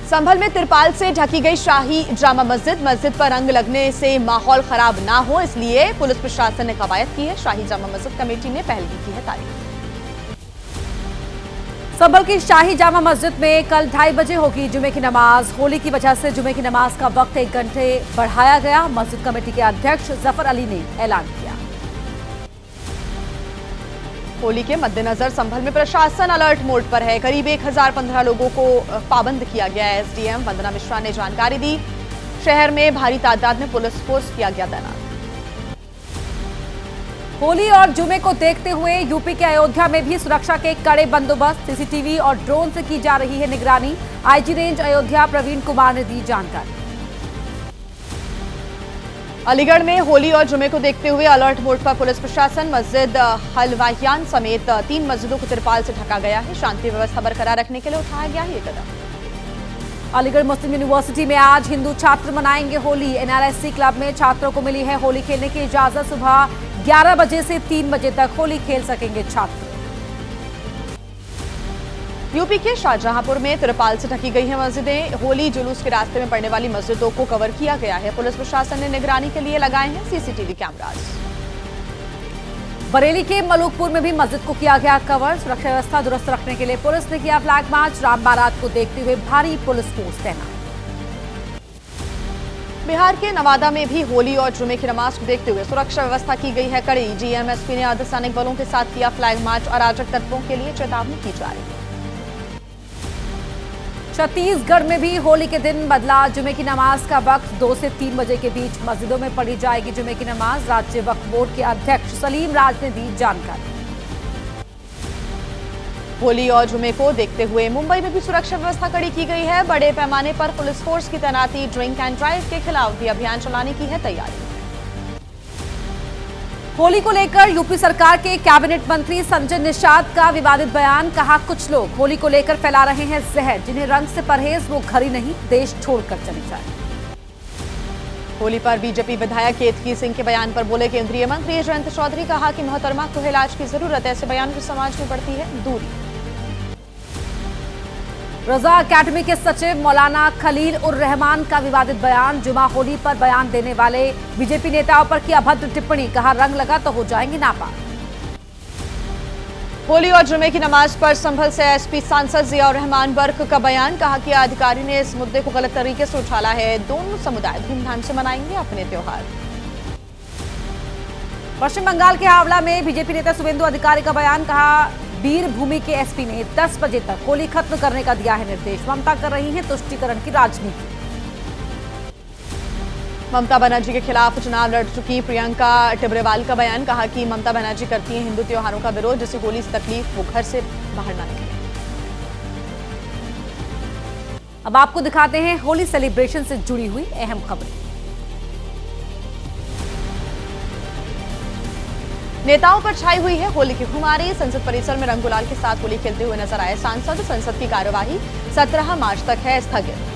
संभल में तिरपाल से ढकी गई शाही जामा मस्जिद पर रंग लगने से माहौल खराब ना हो, इसलिए पुलिस प्रशासन ने कवायद की है। शाही जामा मस्जिद कमेटी ने पहल की है तारीख। संभल की शाही जामा मस्जिद में कल 2:30 बजे होगी जुमे की नमाज। होली की वजह से जुमे की नमाज का वक्त 1 घंटे बढ़ाया गया। मस्जिद कमेटी के अध्यक्ष जफर अली ने ऐलान किया। होली के मद्देनजर संभल में प्रशासन अलर्ट मोड पर है। करीब 1015 लोगों को पाबंद किया गया है। एसडीएम वंदना मिश्रा ने जानकारी दी। शहर में भारी तादाद में पुलिस फोर्स किया गया तैनात। होली और जुमे को देखते हुए यूपी के अयोध्या में भी सुरक्षा के कड़े बंदोबस्त, सीसीटीवी और ड्रोन से की जा रही है निगरानी। आईजी रेंज अयोध्या प्रवीण कुमार ने दी जानकारी। अलीगढ़ में होली और जुमे को देखते हुए अलर्ट मोड पर पुलिस प्रशासन। मस्जिद हलवाहियान समेत 3 मस्जिदों को तिरपाल से ढका गया है। शांति व्यवस्था बरकरार रखने के लिए उठाया गया है ये कदम। अलीगढ़ मुस्लिम यूनिवर्सिटी में आज हिंदू छात्र मनाएंगे होली। एनआरएससी क्लब में छात्रों को मिली है होली खेलने की इजाजत। सुबह 11 बजे से 3 बजे तक होली खेल सकेंगे छात्र। यूपी के शाहजहांपुर में तिरपाल से ढकी गई है मस्जिदें। होली जुलूस के रास्ते में पड़ने वाली मस्जिदों को कवर किया गया है। पुलिस प्रशासन ने निगरानी के लिए लगाए हैं सीसीटीवी कैमरास। बरेली के मलूकपुर में भी मस्जिद को किया गया कवर। सुरक्षा व्यवस्था दुरुस्त रखने के लिए पुलिस ने किया फ्लैग मार्च। राम बारात को देखते हुए भारी पुलिस फोर्स तैनात। बिहार के नवादा में भी होली और जुमे की नमाज को देखते हुए सुरक्षा व्यवस्था की गई है कड़ी। जीएमएसपी ने अर्धसैनिक बलों के साथ किया फ्लैग मार्च। अराजक तत्वों के लिए चेतावनी की जा रही है। छत्तीसगढ़ में भी होली के दिन बदला जुमे की नमाज का वक्त। 2 से 3 बजे के बीच मस्जिदों में पढ़ी जाएगी जुमे की नमाज। राज्य वक्फ बोर्ड के अध्यक्ष सलीम राज ने दी जानकारी। होली और जुमे को देखते हुए मुंबई में भी सुरक्षा व्यवस्था कड़ी की गई है। बड़े पैमाने पर पुलिस फोर्स की तैनाती। ड्रिंक एंड ड्राइव के खिलाफ भी अभियान चलाने की है तैयारी। होली को लेकर यूपी सरकार के कैबिनेट मंत्री संजय निषाद का विवादित बयान। कहा, कुछ लोग होली को लेकर फैला रहे हैं जहर। जिन्हें रंग से परहेज वो घर ही नहीं देश छोड़कर चले जाए। होली पर बीजेपी विधायक केतकी सिंह के बयान पर बोले केंद्रीय मंत्री जयंत चौधरी। कहा कि मोहतरमा को इलाज की जरूरत है। ऐसे बयान से समाज में बढ़ती है दूरी। रजा अकेडमी के सचिव मौलाना खलील उर रहमान का विवादित बयान। जुमा होली पर बयान देने वाले बीजेपी नेताओं पर की अभद्र टिप्पणी। कहा, रंग लगा तो हो जाएंगे नापाक। होली और जुमे की नमाज पर संभल से एसपी सांसद जिया रहमान बर्क का बयान। कहा कि अधिकारी ने इस मुद्दे को गलत तरीके से उछाला है। दोनों समुदाय धूमधाम से मनाएंगे अपने त्योहार। पश्चिम बंगाल के हावड़ा में बीजेपी नेता शुभेंदु अधिकारी का बयान। कहा, वीरभूमि के एसपी ने 10 बजे तक होली खत्म करने का दिया है निर्देश। ममता कर रही है तुष्टीकरण की राजनीति। ममता बनर्जी के खिलाफ चुनाव लड़ चुकी प्रियंका टिब्रेवाल का बयान। कहा कि ममता बनर्जी करती हैं हिंदू त्योहारों का विरोध। जिसे होली से तकलीफ वो घर से बाहर ना निकले। अब आपको दिखाते हैं होली सेलिब्रेशन से जुड़ी हुई अहम खबरें। नेताओं पर छाई हुई है होली की खुमारी। संसद परिसर में रंग गुलाल के साथ होली खेलते हुए नजर आए सांसद। संसद की कार्यवाही 17 मार्च तक है स्थगित।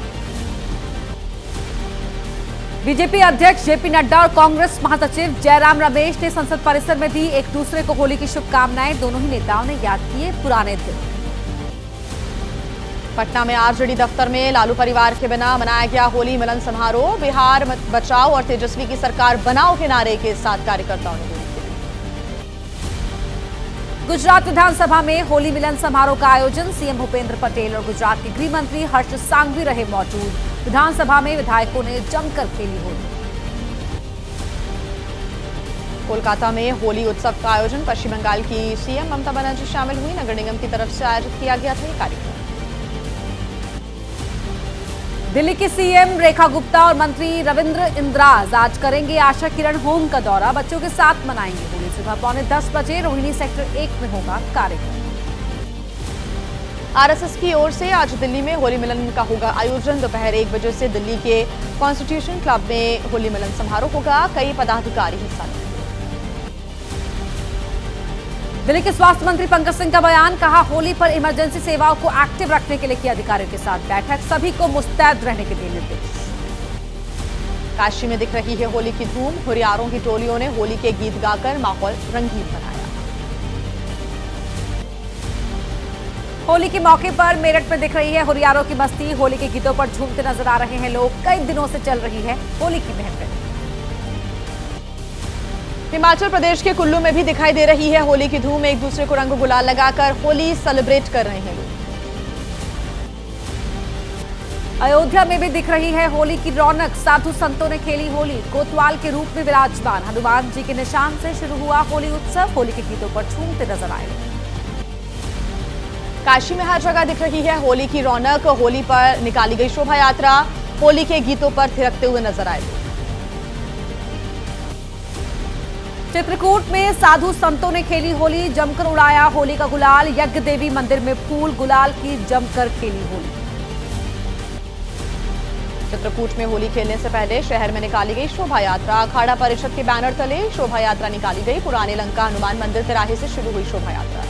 बीजेपी अध्यक्ष जेपी नड्डा और कांग्रेस महासचिव जयराम रमेश ने संसद परिसर में दी एक दूसरे को होली की शुभकामनाएं। दोनों ही नेताओं ने याद किए पुराने दिन। पटना में आरजेडी दफ्तर में लालू परिवार के बिना मनाया गया होली मिलन समारोह। बिहार बचाओ और तेजस्वी की सरकार बनाओ के नारे के साथ कार्यकर्ताओं ने गुजरात विधानसभा में होली मिलन समारोह का आयोजन। सीएम भूपेंद्र पटेल और गुजरात के गृह मंत्री हर्ष सांघवी रहे मौजूद। विधानसभा में विधायकों ने जमकर खेली होली। कोलकाता में होली उत्सव का आयोजन। पश्चिम बंगाल की सीएम ममता बनर्जी शामिल हुई। नगर निगम की तरफ से आयोजित किया गया था ये कार्यक्रम। दिल्ली की सीएम रेखा गुप्ता और मंत्री रविंद्र इंद्राज आज करेंगे आशा किरण होम का दौरा। बच्चों के साथ मनाएंगे होली। सुबह 9:45 बजे रोहिणी सेक्टर 1 में होगा कार्यक्रम। आरएसएस की ओर से आज दिल्ली में होली मिलन का होगा आयोजन। दोपहर 1 बजे से दिल्ली के कॉन्स्टिट्यूशन क्लब में होली मिलन समारोह होगा। कई पदाधिकारी हिस्सा लेंगे। दिल्ली के स्वास्थ्य मंत्री पंकज सिंह का बयान। कहा, होली पर इमरजेंसी सेवाओं को एक्टिव रखने के लिए की अधिकारियों के साथ बैठक। सभी को मुस्तैद रहने के दिए निर्देश। काशी में दिख रही है होली की धूम। हुरियारों की टोलियों ने होली के गीत गाकर माहौल रंगीन बनाया। होली के मौके पर मेरठ में दिख रही है हुरियारों की मस्ती। होली के गीतों पर झूमते नजर आ रहे हैं लोग। कई दिनों से चल रही है होली की महफिल। हिमाचल प्रदेश के कुल्लू में भी दिखाई दे रही है होली की धूम। एक दूसरे को रंग गुलाल लगाकर होली सेलिब्रेट कर रहे हैं लोग। अयोध्या में भी दिख रही है होली की रौनक। साधु संतों ने खेली होली। कोतवाल के रूप में विराजमान हनुमान जी के निशान से शुरू हुआ होली उत्सव। होली के गीतों पर झूमते नजर आए। काशी में हर जगह दिख रही है होली की रौनक। होली पर निकाली गई शोभा यात्रा होली के गीतों पर थिरकते हुए नजर आए। चित्रकूट में साधु संतों ने खेली होली। जमकर उड़ाया होली का गुलाल। यज्ञ देवी मंदिर में फूल गुलाल की जमकर खेली होली। चित्रकूट में होली खेलने से पहले शहर में निकाली गई शोभा यात्रा। अखाड़ा परिषद के बैनर तले शोभा यात्रा निकाली गई। पुराने लंका हनुमान मंदिर तिराहे से शुरू हुई शोभा यात्रा।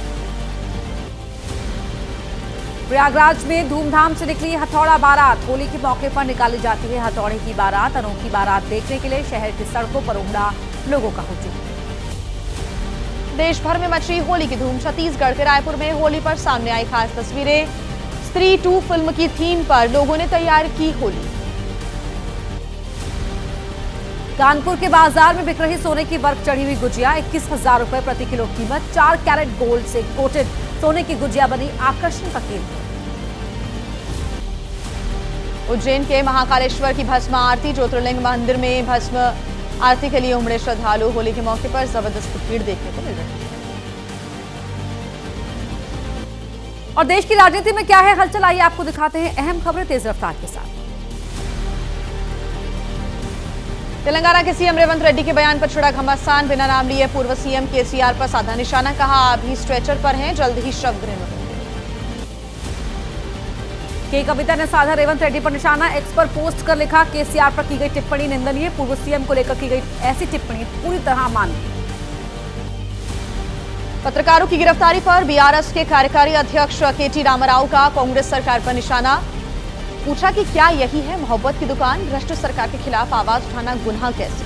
प्रयागराज में धूमधाम से निकली हथौड़ा बारात। होली के मौके पर निकाली जाती है हथौड़े की बारात। अनोखी बारात देखने के लिए शहर की सड़कों पर उमड़ा लोगों का हुजूम। देश भर में मची होली की धूम। छत्तीसगढ़ के रायपुर में होली पर सामने आई खास तस्वीरें। स्त्री 2 फिल्म की थीम पर लोगों ने तैयार की होली। कानपुर के बाजार में बिक रही सोने की वर्क चढ़ी हुई गुजिया। 21,000 रुपए प्रति किलो कीमत। 4 कैरेट गोल्ड से कोटेड सोने की गुजिया बनी आकर्षण का केंद्र। उज्जैन के महाकालेश्वर की भस्म आरती। ज्योतिर्लिंग मंदिर में भस्म आरती के लिए उमड़े श्रद्धालु। होली के मौके पर जबरदस्त भीड़ देखने को मिल रही है। और देश की राजनीति में क्या है हलचल, आइए आपको दिखाते हैं अहम खबरें तेज रफ्तार के साथ। तेलंगाना के सीएम रेवंत रेड्डी के बयान पर छिड़ा घमासान। बिना नाम लिए पूर्व सीएम केसीआर पर साधा निशाना। कहा अभी स्ट्रेचर पर हैं, जल्द ही शव गृह में होंगे। के कविता ने साधा रेवंत रेड्डी पर निशाना। एक्स पर पोस्ट कर लिखा केसीआर पर की गई टिप्पणी निंदनीय। पूर्व सीएम को लेकर की गई ऐसी टिप्पणी पूरी तरह मान्य। पत्रकारों की गिरफ्तारी पर बीआरएस के कार्यकारी अध्यक्ष केटी रामाराव का कांग्रेस सरकार पर निशाना। पूछा कि क्या यही है मोहब्बत की दुकान। भ्रष्ट सरकार के खिलाफ आवाज उठाना गुनाह कैसे।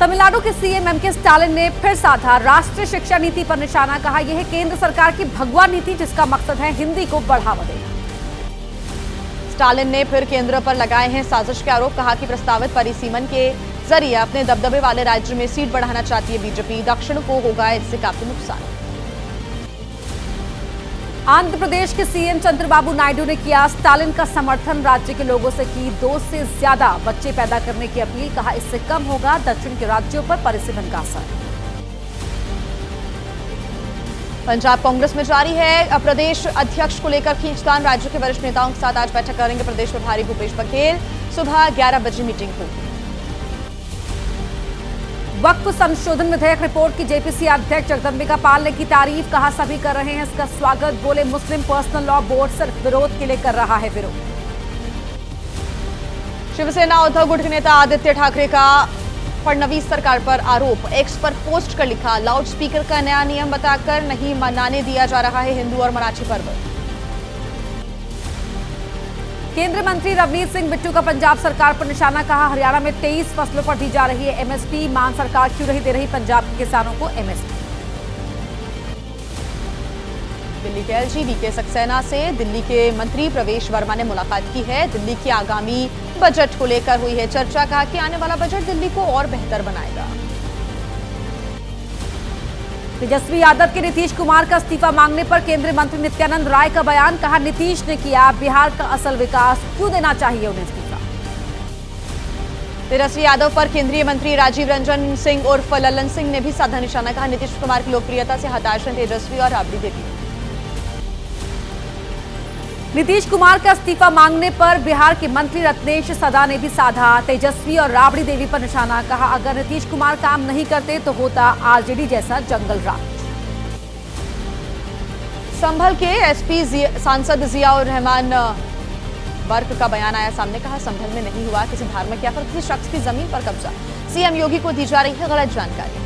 तमिलनाडु के सीएम एमके स्टालिन ने फिर साधा राष्ट्रीय शिक्षा नीति पर निशाना। कहा यह है केंद्र सरकार की भगवा नीति जिसका मकसद है हिंदी को बढ़ावा देना। स्टालिन ने फिर केंद्र पर लगाए हैं साजिश के आरोप। कहा कि प्रस्तावित परिसीमन के जरिए अपने दबदबे वाले राज्य में सीट बढ़ाना चाहती है बीजेपी। दक्षिण को होगा इससे काफी नुकसान। आंध्र प्रदेश के सीएम चंद्रबाबू नायडू ने किया स्टालिन का समर्थन। राज्य के लोगों से की 2 से ज्यादा बच्चे पैदा करने की अपील। कहा इससे कम होगा दक्षिण के राज्यों पर परिसीमन का असर। पंजाब कांग्रेस में जारी है प्रदेश अध्यक्ष को लेकर खींचतान। राज्य के वरिष्ठ नेताओं के साथ आज बैठक करेंगे प्रदेश प्रभारी भूपेश बघेल। सुबह 11 बजे मीटिंग होगी। वक्फ संशोधन विधेयक रिपोर्ट की जेपीसी अध्यक्ष जगदंबिका पाल ने की तारीफ। कहा सभी कर रहे हैं इसका स्वागत। बोले मुस्लिम पर्सनल लॉ बोर्ड सिर्फ विरोध के लिए कर रहा है विरोध। शिवसेना उद्धव गुट के नेता आदित्य ठाकरे का फडणवीस सरकार पर आरोप। एक्स पर पोस्ट कर लिखा लाउड स्पीकर का नया नियम बताकर नहीं मनाने दिया जा रहा है हिंदू और मराठी पर्व। केंद्रीय मंत्री रवनीत सिंह बिट्टू का पंजाब सरकार पर निशाना। कहा हरियाणा में 23 फसलों पर दी जा रही है एमएसपी। मान सरकार क्यों नहीं दे रही पंजाब के किसानों को एमएसपी। दिल्ली के एलजी वीके सक्सेना से दिल्ली के मंत्री प्रवेश वर्मा ने मुलाकात की है। दिल्ली के आगामी बजट को लेकर हुई है चर्चा। कहा कि आने वाला बजट दिल्ली को और बेहतर बनाएगा। तेजस्वी यादव के नीतीश कुमार का इस्तीफा मांगने पर केंद्रीय मंत्री नित्यानंद राय का बयान। कहा नीतीश ने किया बिहार का असल विकास, क्यों देना चाहिए उन्हें इस्तीफा। तेजस्वी यादव पर केंद्रीय मंत्री राजीव रंजन सिंह उर्फ ललन सिंह ने भी साधा निशाना। कहा नीतीश कुमार की लोकप्रियता से हताश हैं तेजस्वी और राबड़ी देवी। नीतीश कुमार का इस्तीफा मांगने पर बिहार के मंत्री रत्नेश सदा ने भी साधा तेजस्वी और राबड़ी देवी पर निशाना। कहा अगर नीतीश कुमार काम नहीं करते तो होता आरजेडी जैसा जंगल राज। संभल के एसपी सांसद जियाउर रहमान वर्क का बयान आया सामने। कहा संभल में नहीं हुआ किसी धार्मिक या फिर किसी शख्स की जमीन पर कब्जा। सीएम योगी को दी जा रही है गलत जानकारी।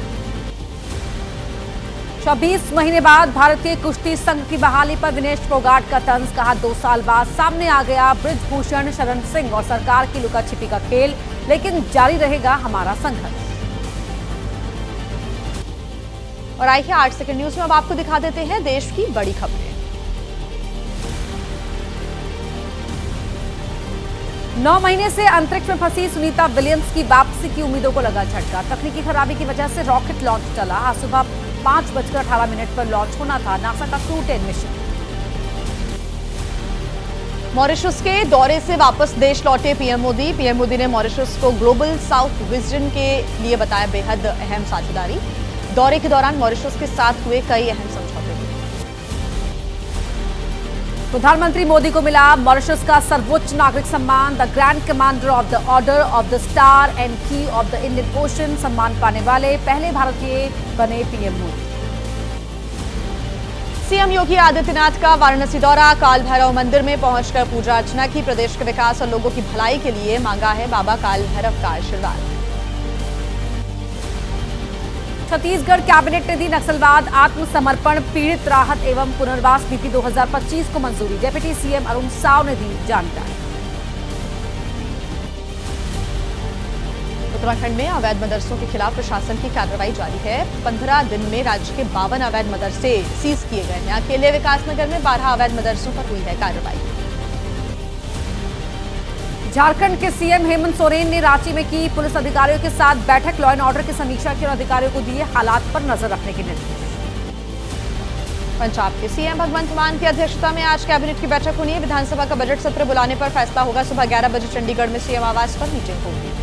26 महीने बाद भारतीय कुश्ती संघ की बहाली पर विनेश फोगाट का तंज। कहा 2 साल बाद सामने आ गया बृजभूषण शरण सिंह और सरकार की लुका छिपी का खेल, लेकिन जारी रहेगा हमारा संघर्ष। और आइए 8 सेकंड न्यूज में अब आपको दिखा देते हैं देश की बड़ी खबरें। 9 महीने से अंतरिक्ष में फंसी सुनीता विलियम्स की वापसी की उम्मीदों को लगा झटका। तकनीकी खराबी की वजह से रॉकेट लॉन्च टला। आज सुबह 5:18 पर लॉन्च होना था नासा का क्रू 10 मिशन। मॉरिशस के दौरे से वापस देश लौटे पीएम मोदी। पीएम मोदी ने मॉरिशस को ग्लोबल साउथ विजन के लिए बताया बेहद अहम साझेदारी। दौरे के दौरान मॉरिशस के साथ हुए कई अहम समझौते भी। प्रधानमंत्री मोदी को मिला मॉरिशस का सर्वोच्च नागरिक सम्मान, the grand commander of the order of the star and की ऑफ द इंडियन ओशन। सम्मान पाने वाले पहले भारतीय बने पीएम मोदी। सीएम योगी आदित्यनाथ का वाराणसी दौरा। काल भैरव मंदिर में पहुंचकर पूजा अर्चना की। प्रदेश के विकास और लोगों की भलाई के लिए मांगा है बाबा काल भैरव का आशीर्वाद। छत्तीसगढ़ कैबिनेट ने दी नक्सलवाद आत्मसमर्पण पीड़ित राहत एवं पुनर्वास नीति 2025 को मंजूरी। डिप्टी सीएम अरुण साव ने दी जानकारी। उत्तराखंड में अवैध मदरसों के खिलाफ प्रशासन की कार्रवाई जारी है। 15 दिन में राज्य के 52 अवैध मदरसे सीज किए गए हैं। अकेले विकासनगर में 12 अवैध मदरसों पर हुई है कार्रवाई। झारखंड के सीएम हेमंत सोरेन ने रांची में की पुलिस अधिकारियों के साथ बैठक। लॉ एंड ऑर्डर की समीक्षा की और अधिकारियों को दिए हालात पर नजर रखने के निर्देश। पंजाब के सीएम भगवंत मान की अध्यक्षता में आज कैबिनेट की बैठक होनी है। विधानसभा का बजट सत्र बुलाने पर फैसला होगा। सुबह 11 बजे चंडीगढ़ में सीएम आवास पर मीटिंग होगी।